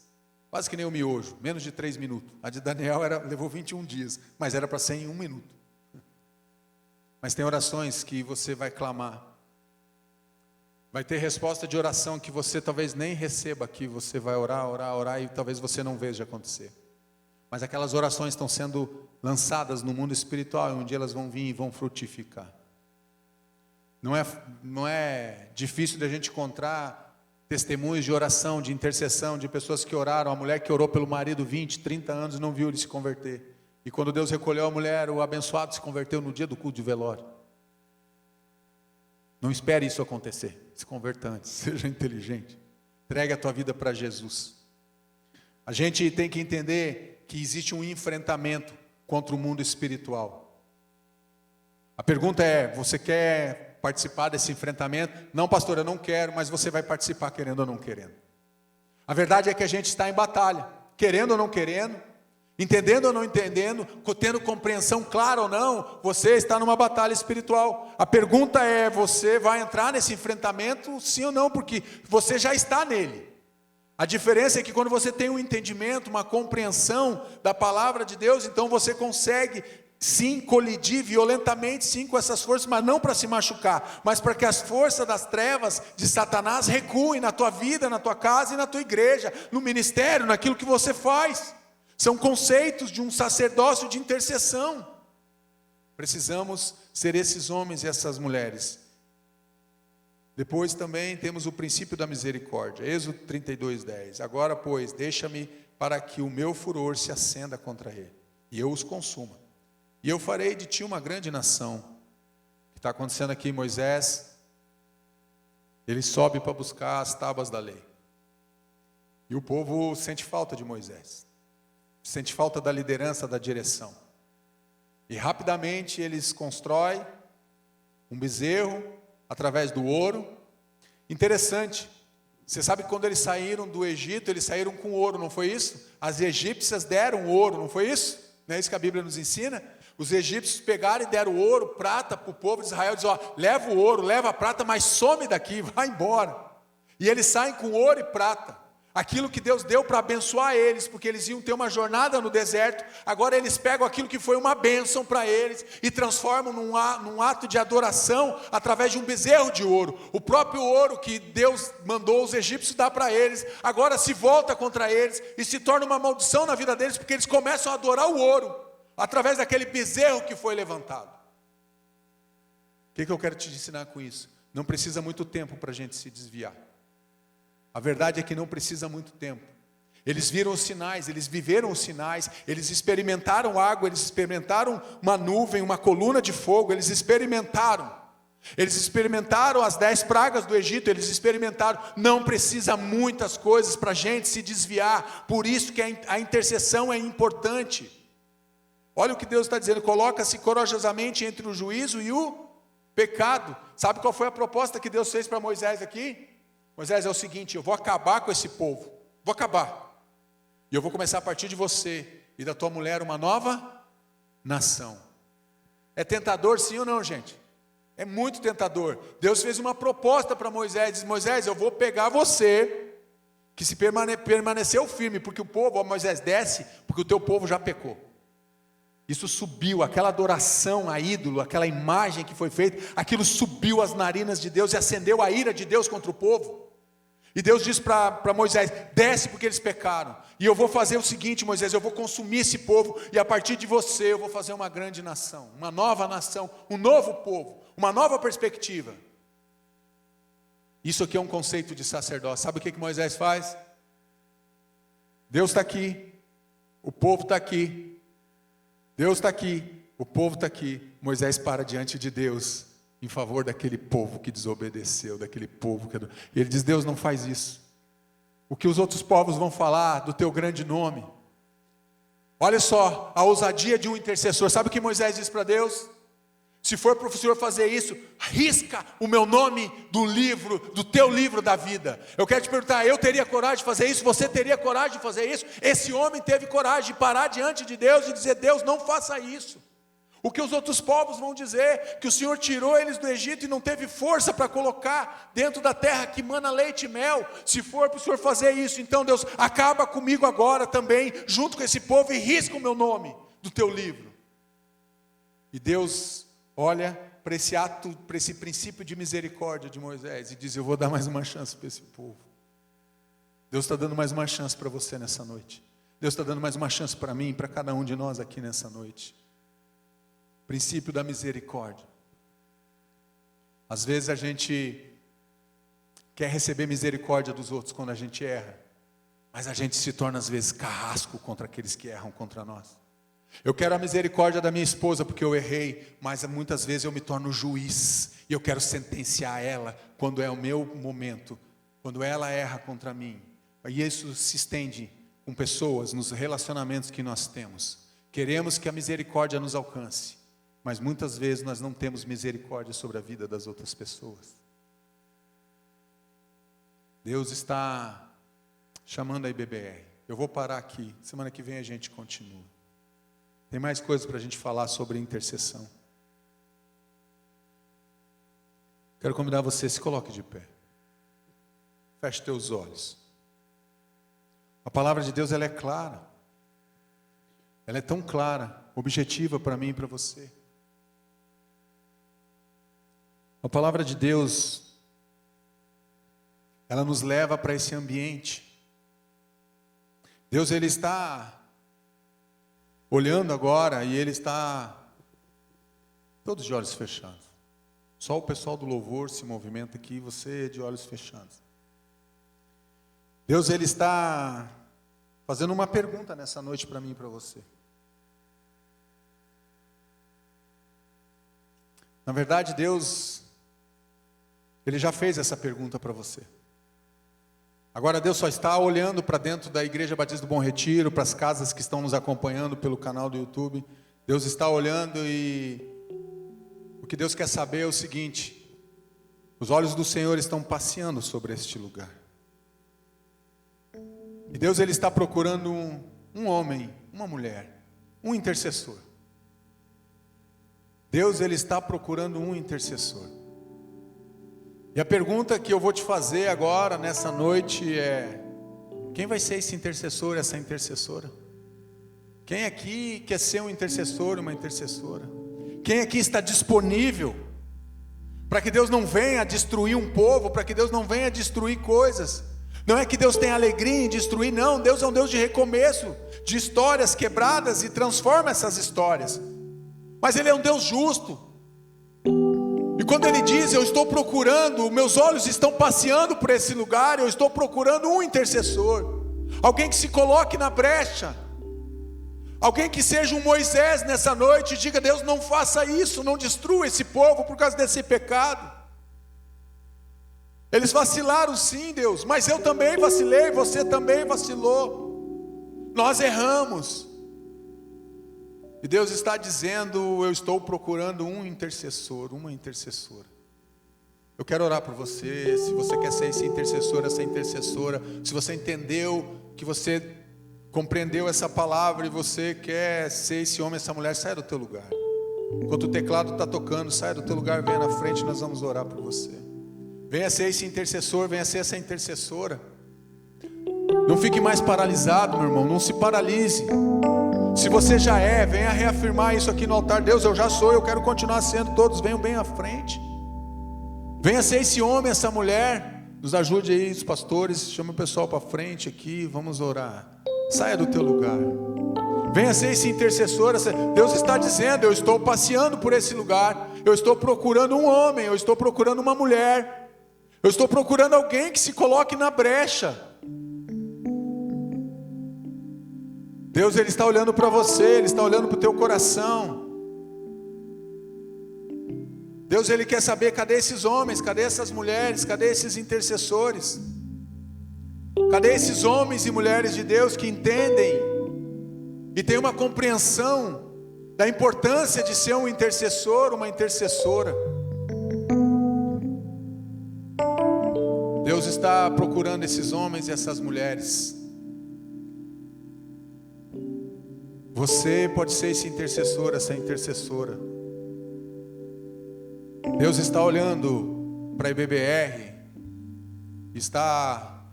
[SPEAKER 1] quase que nem o miojo, menos de 3 minutos. A de Daniel levou 21 dias, mas era para ser em 1 minuto. Mas tem orações que você vai clamar. Vai ter resposta de oração que você talvez nem receba aqui. Você vai orar, orar, orar e talvez você não veja acontecer. Mas aquelas orações estão sendo lançadas no mundo espiritual e um dia elas vão vir e vão frutificar. Não é difícil de a gente encontrar testemunhos de oração, de intercessão, de pessoas que oraram. A mulher que orou pelo marido 20, 30 anos e não viu ele se converter. E quando Deus recolheu a mulher, o abençoado se converteu no dia do culto de velório. Não espere isso acontecer. Se converta antes, seja inteligente. Entregue a tua vida para Jesus. A gente tem que entender que existe um enfrentamento contra o mundo espiritual. A pergunta é, você quer participar desse enfrentamento? Não, pastor, eu não quero, mas você vai participar querendo ou não querendo. A verdade é que a gente está em batalha, querendo ou não querendo, entendendo ou não entendendo, tendo compreensão clara ou não, você está numa batalha espiritual. A pergunta é, você vai entrar nesse enfrentamento, sim ou não, porque você já está nele. A diferença é que quando você tem um entendimento, uma compreensão da palavra de Deus, então você consegue sim, colidir violentamente, sim, com essas forças, mas não para se machucar, mas para que as forças das trevas de Satanás recuem na tua vida, na tua casa e na tua igreja, no ministério, naquilo que você faz. São conceitos de um sacerdócio de intercessão. Precisamos ser esses homens e essas mulheres. Depois também temos o princípio da misericórdia. Êxodo 32:10. Agora, pois, deixa-me para que o meu furor se acenda contra ele, e eu os consuma. E eu farei de ti uma grande nação. O que está acontecendo aqui, Moisés? Ele sobe para buscar as tábuas da lei. E o povo sente falta de Moisés. Sente falta da liderança, da direção. E rapidamente eles constroem um bezerro através do ouro. Interessante, você sabe que quando eles saíram do Egito, eles saíram com ouro, não foi isso? As egípcias deram ouro, não foi isso? Não é isso que a Bíblia nos ensina? Os egípcios pegaram e deram ouro, prata para o povo de Israel, dizem, leva o ouro, leva a prata, mas some daqui, vai embora. E eles saem com ouro e prata. Aquilo que Deus deu para abençoar eles, porque eles iam ter uma jornada no deserto, agora eles pegam aquilo que foi uma bênção para eles e transformam num ato de adoração através de um bezerro de ouro. O próprio ouro que Deus mandou os egípcios dar para eles, agora se volta contra eles e se torna uma maldição na vida deles, porque eles começam a adorar o ouro, através daquele bezerro que foi levantado. O que eu quero te ensinar com isso? Não precisa muito tempo para a gente se desviar. A verdade é que não precisa muito tempo. Eles viram os sinais, eles viveram os sinais, eles experimentaram água, eles experimentaram uma nuvem, uma coluna de fogo, eles experimentaram as 10 pragas do Egito, eles experimentaram. Não precisa muitas coisas para a gente se desviar, por isso que a intercessão é importante. Olha o que Deus está dizendo, coloca-se corajosamente entre o juízo e o pecado. Sabe qual foi a proposta que Deus fez para Moisés aqui? Moisés, é o seguinte, eu vou acabar com esse povo, vou acabar, e eu vou começar a partir de você e da tua mulher uma nova nação. É tentador sim ou não, gente? É muito tentador. Deus fez uma proposta para Moisés, diz, Moisés, eu vou pegar você, que se permaneceu firme, porque o povo, Moisés, desce, porque o teu povo já pecou. Isso subiu, aquela adoração a ídolo, aquela imagem que foi feita, aquilo subiu as narinas de Deus e acendeu a ira de Deus contra o povo. E Deus diz para Moisés, desce porque eles pecaram. E eu vou fazer o seguinte, Moisés, eu vou consumir esse povo, e a partir de você eu vou fazer uma grande nação, uma nova nação, um novo povo, uma nova perspectiva. Isso aqui é um conceito de sacerdócio. Sabe o que Moisés faz? Deus está aqui, o povo está aqui, Deus está aqui, o povo está aqui. Moisés para diante de Deus em favor daquele povo que desobedeceu, daquele povo que... E ele diz, Deus, não faz isso. O que os outros povos vão falar do teu grande nome? Olha só, a ousadia de um intercessor. Sabe o que Moisés diz para Deus? Se for para o Senhor fazer isso, risca o meu nome do teu livro da vida. Eu quero te perguntar, eu teria coragem de fazer isso? Você teria coragem de fazer isso? Esse homem teve coragem de parar diante de Deus e dizer, Deus, não faça isso. O que os outros povos vão dizer? Que o Senhor tirou eles do Egito e não teve força para colocar dentro da terra que mana leite e mel. Se for para o Senhor fazer isso, então Deus, acaba comigo agora também, junto com esse povo, e risca o meu nome do teu livro. E Deus olha para esse ato, para esse princípio de misericórdia de Moisés e diz, eu vou dar mais uma chance para esse povo. Deus está dando mais uma chance para você nessa noite. Deus está dando mais uma chance para mim e para cada um de nós aqui nessa noite. Princípio da misericórdia. Às vezes a gente quer receber misericórdia dos outros quando a gente erra, mas a gente se torna às vezes carrasco contra aqueles que erram contra nós. Eu quero a misericórdia da minha esposa porque eu errei, mas muitas vezes eu me torno juiz e eu quero sentenciar ela quando é o meu momento, quando ela erra contra mim. E isso se estende com pessoas nos relacionamentos que nós temos. Queremos que a misericórdia nos alcance, mas muitas vezes nós não temos misericórdia sobre a vida das outras pessoas. Deus está chamando a IBBR. Eu vou parar aqui, semana que vem a gente continua. Tem mais coisas para a gente falar sobre intercessão. Quero convidar você, se coloque de pé. Feche teus olhos. A palavra de Deus, ela é clara. Ela é tão clara objetiva para mim e para você. A palavra de Deus, ela nos leva para esse ambiente. Deus, Ele está olhando agora e Ele está todos de olhos fechados. Só o pessoal do louvor se movimenta aqui, você de olhos fechados. Deus, Ele está fazendo uma pergunta nessa noite para mim e para você. Na verdade, Deus, Ele já fez essa pergunta para você. Agora Deus só está olhando para dentro da Igreja Batista do Bom Retiro, para as casas que estão nos acompanhando pelo canal do YouTube. Deus está olhando e o que Deus quer saber é o seguinte: os olhos do Senhor estão passeando sobre este lugar. E Deus, Ele está procurando um homem, uma mulher, um intercessor. Deus, Ele está procurando um intercessor. E a pergunta que eu vou te fazer agora, nessa noite, é: quem vai ser esse intercessor, essa intercessora? Quem aqui quer ser um intercessor, uma intercessora? Quem aqui está disponível para que Deus não venha destruir um povo, para que Deus não venha destruir coisas? Não é que Deus tem alegria em destruir, não. Deus é um Deus de recomeço, de histórias quebradas, e transforma essas histórias. Mas Ele é um Deus justo. E quando Ele diz: eu estou procurando, meus olhos estão passeando por esse lugar, eu estou procurando um intercessor, alguém que se coloque na brecha, alguém que seja um Moisés nessa noite e diga: Deus, não faça isso, não destrua esse povo por causa desse pecado. Eles vacilaram sim, Deus, mas eu também vacilei, você também vacilou, nós erramos. E Deus está dizendo: eu estou procurando um intercessor, uma intercessora. Eu quero orar por você. Se você quer ser esse intercessor, essa intercessora, se você entendeu, que você compreendeu essa palavra e você quer ser esse homem, essa mulher, saia do teu lugar. Enquanto o teclado está tocando, saia do teu lugar, venha na frente, nós vamos orar por você. Venha ser esse intercessor, venha ser essa intercessora. Não fique mais paralisado, meu irmão, não se paralise. Se você já é, venha reafirmar isso aqui no altar. Deus, eu já sou, eu quero continuar sendo. Todos venham bem à frente. Venha ser esse homem, essa mulher. Nos ajude aí, os pastores, chama o pessoal para frente aqui, vamos orar. Saia do teu lugar. Venha ser esse intercessor. Deus está dizendo: eu estou passeando por esse lugar, eu estou procurando um homem, eu estou procurando uma mulher, eu estou procurando alguém que se coloque na brecha. Deus, Ele está olhando para você, Ele está olhando para o teu coração. Deus, Ele quer saber: cadê esses homens, cadê essas mulheres, cadê esses intercessores? Cadê esses homens e mulheres de Deus que entendem e têm uma compreensão da importância de ser um intercessor, uma intercessora? Deus está procurando esses homens e essas mulheres. Você pode ser esse intercessor, essa intercessora. Deus está olhando para a IBBR, está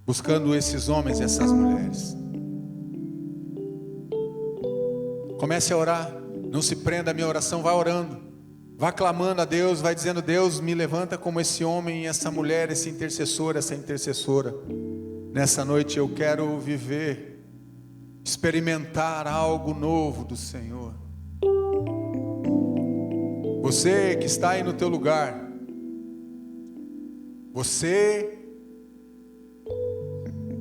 [SPEAKER 1] buscando esses homens e essas mulheres. Comece a orar, não se prenda à minha oração, vá orando, vá clamando a Deus, vai dizendo: Deus, me levanta como esse homem e essa mulher, esse intercessor, essa intercessora. Nessa noite eu quero viver, experimentar algo novo do Senhor. Você que está aí no teu lugar, você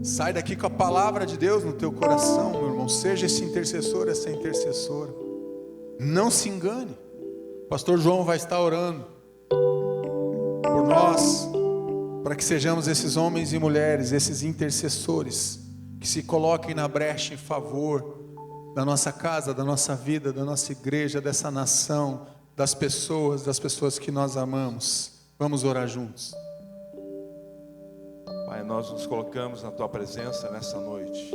[SPEAKER 1] sai daqui com a palavra de Deus no teu coração, meu irmão. Seja esse intercessor, essa intercessora. Não se engane. O pastor João vai estar orando por nós, para que sejamos esses homens e mulheres, esses intercessores, que se coloquem na brecha em favor da nossa casa, da nossa vida, da nossa igreja, dessa nação, das pessoas que nós amamos. Vamos orar juntos.
[SPEAKER 2] Pai, nós nos colocamos na Tua presença nessa noite.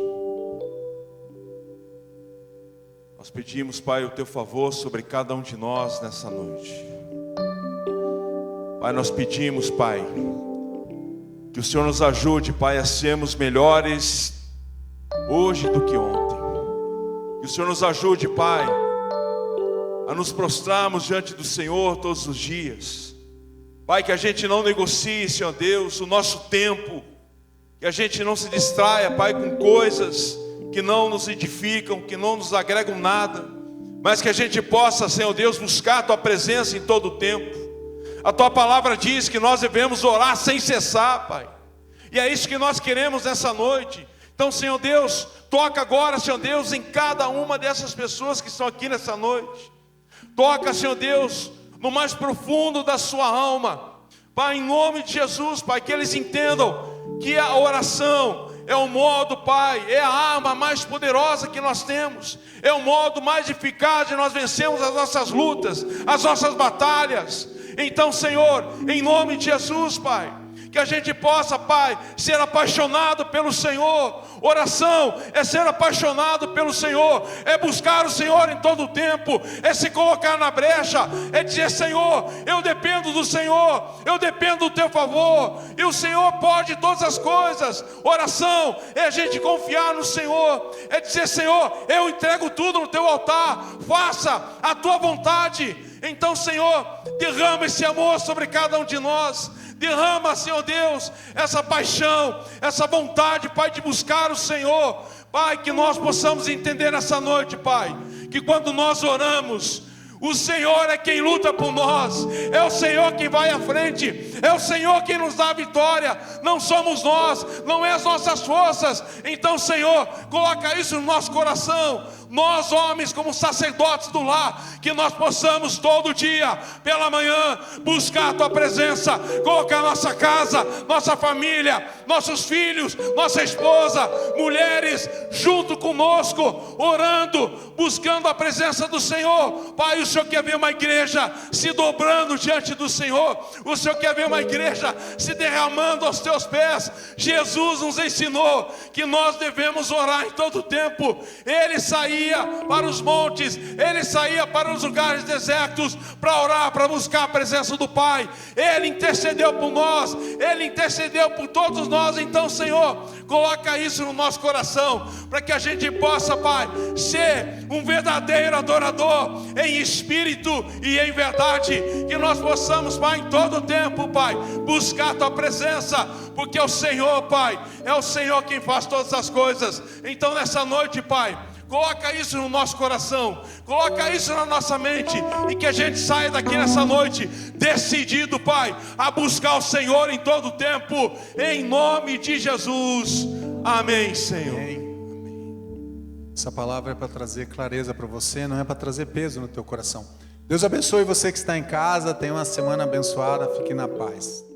[SPEAKER 2] Nós pedimos, Pai, o Teu favor sobre cada um de nós nessa noite. Pai, nós pedimos, Pai, que o Senhor nos ajude, Pai, a sermos melhores hoje do que ontem. Que o Senhor nos ajude, Pai, a nos prostrarmos diante do Senhor todos os dias. Pai, que a gente não negocie, Senhor Deus, o nosso tempo. Que a gente não se distraia, Pai, com coisas que não nos edificam, que não nos agregam nada. Mas que a gente possa, Senhor Deus, buscar a Tua presença em todo o tempo. A Tua palavra diz que nós devemos orar sem cessar, Pai. E é isso que nós queremos nessa noite. Então, Senhor Deus, toca agora, Senhor Deus, em cada uma dessas pessoas que estão aqui nessa noite. Toca, Senhor Deus, no mais profundo da sua alma. Pai, em nome de Jesus, Pai, que eles entendam que a oração é o modo, Pai, é a arma mais poderosa que nós temos. É o modo mais eficaz de nós vencermos as nossas lutas, as nossas batalhas. Então, Senhor, em nome de Jesus, Pai, que a gente possa, Pai, ser apaixonado pelo Senhor. Oração é ser apaixonado pelo Senhor, é buscar o Senhor em todo o tempo, é se colocar na brecha, é dizer: Senhor, eu dependo do Senhor, eu dependo do Teu favor, e o Senhor pode todas as coisas. Oração é a gente confiar no Senhor, é dizer: Senhor, eu entrego tudo no Teu altar, faça a Tua vontade. Então, Senhor, derrama esse amor sobre cada um de nós. Derrama, Senhor Deus, essa paixão, essa vontade, Pai, de buscar o Senhor. Pai, que nós possamos entender nessa noite, Pai, que quando nós oramos, o Senhor é quem luta por nós, é o Senhor quem vai à frente, é o Senhor quem nos dá a vitória, não somos nós, não é as nossas forças. Então, Senhor, coloca isso no nosso coração. Nós, homens, como sacerdotes do lar, que nós possamos todo dia, pela manhã, buscar a Tua presença, colocar nossa casa, nossa família, nossos filhos, nossa esposa, mulheres, junto conosco, orando, buscando a presença do Senhor. Pai, o Senhor quer ver uma igreja se dobrando diante do Senhor, o Senhor quer ver uma igreja se derramando aos Teus pés. Jesus nos ensinou que nós devemos orar em todo o tempo. Ele saía para os montes, Ele saía para os lugares desertos para orar, para buscar a presença do Pai. Ele intercedeu por nós, Ele intercedeu por todos nós. Então, Senhor, coloca isso no nosso coração, para que a gente possa, Pai, ser um verdadeiro adorador em espírito e em verdade. Que nós possamos, Pai, em todo o tempo, Pai, buscar a Tua presença, porque é o Senhor, Pai, é o Senhor quem faz todas as coisas. Então, nessa noite, Pai, coloca isso no nosso coração, coloca isso na nossa mente, e que a gente saia daqui nessa noite decidido, Pai, a buscar o Senhor em todo o tempo, em nome de Jesus. Amém, Senhor.
[SPEAKER 1] Amém. Essa palavra é para trazer clareza para você, não é para trazer peso no teu coração. Deus abençoe você que está em casa, tenha uma semana abençoada, fique na paz.